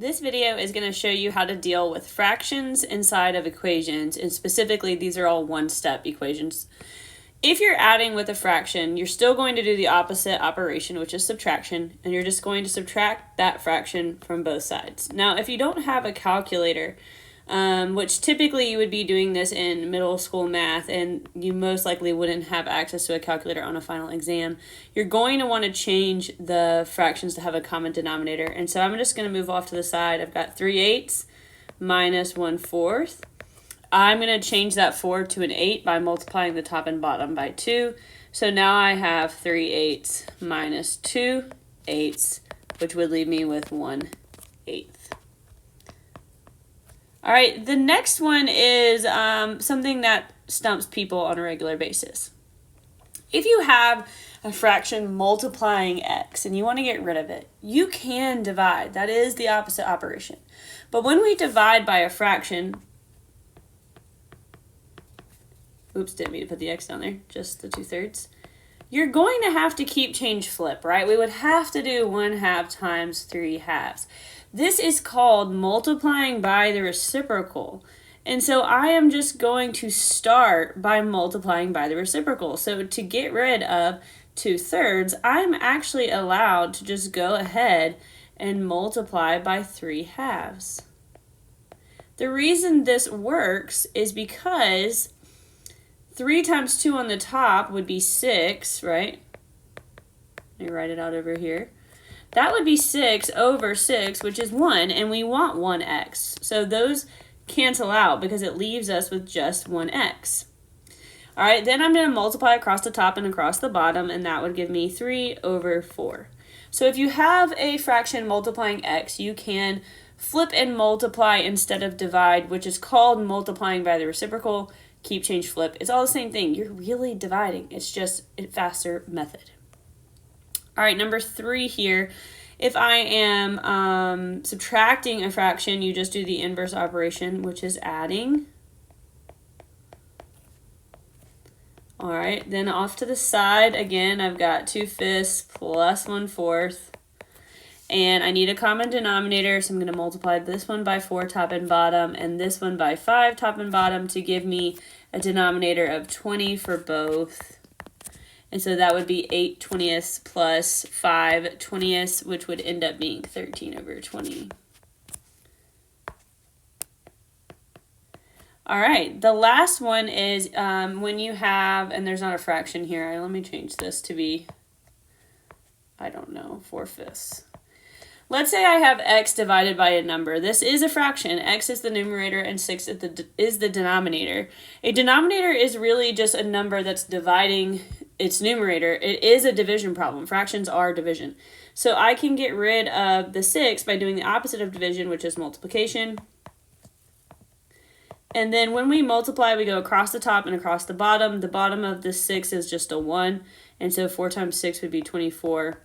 This video is going to show you how to deal with fractions inside of equations, and specifically these are all one-step equations. If you're adding with a fraction, you're still going to do the opposite operation, which is subtraction, and you're just going to subtract that fraction from both sides. Now, if you don't have a calculator, which typically you would be doing this in middle school math, and you most likely wouldn't have access to a calculator on a final exam, you're going to want to change the fractions to have a common denominator. And so I'm just going to move off to the side. I've got 3/8 minus 1/4. I'm going to change that 4 to an 8 by multiplying the top and bottom by 2. So now I have 3/8 minus 2/8, which would leave me with 1/8. All right, the next one is something that stumps people on a regular basis. If you have a fraction multiplying x and you want to get rid of it, you can divide. That is the opposite operation. But when we divide by a fraction, oops, didn't mean to put the x down there, just the 2/3. You're going to have to keep change flip, right? We would have to do 1/2 times 3/2. This is called multiplying by the reciprocal. And so I am just going to start by multiplying by the reciprocal. So to get rid of 2/3, I'm actually allowed to just go ahead and multiply by 3/2. The reason this works is because 3 times 2 on the top would be 6, right? Let me write it out over here. That would be 6 over 6, which is 1, and we want 1x. So those cancel out because it leaves us with just 1x. All right, then I'm going to multiply across the top and across the bottom, and that would give me 3 over 4. So if you have a fraction multiplying x, you can flip and multiply instead of divide, which is called multiplying by the reciprocal. Keep, change, flip. It's all the same thing. You're really dividing. It's just a faster method. All right, number 3 here. If I am subtracting a fraction, you just do the inverse operation, which is adding. All right, then off to the side, again, I've got 2/5 plus 1/4. And I need a common denominator, so I'm going to multiply this one by 4 top and bottom, and this one by 5 top and bottom to give me a denominator of 20 for both. And so that would be 8/20 plus 5/20, which would end up being 13 over 20. All right, the last one is when you have, and there's not a fraction here. Let me change this to be, 4/5. Let's say I have x divided by a number. This is a fraction. X is the numerator and 6 is the denominator. A denominator is really just a number that's dividing its numerator. It is a division problem. Fractions are division. So I can get rid of the 6 by doing the opposite of division, which is multiplication. And then when we multiply, we go across the top and across the bottom. The bottom of the 6 is just a 1. And so 4 times 6 would be 24.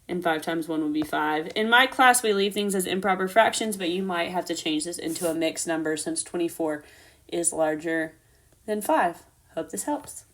And 5 times 1 would be 5. In my class, we leave things as improper fractions, but you might have to change this into a mixed number since 24 is larger than 5. Hope this helps.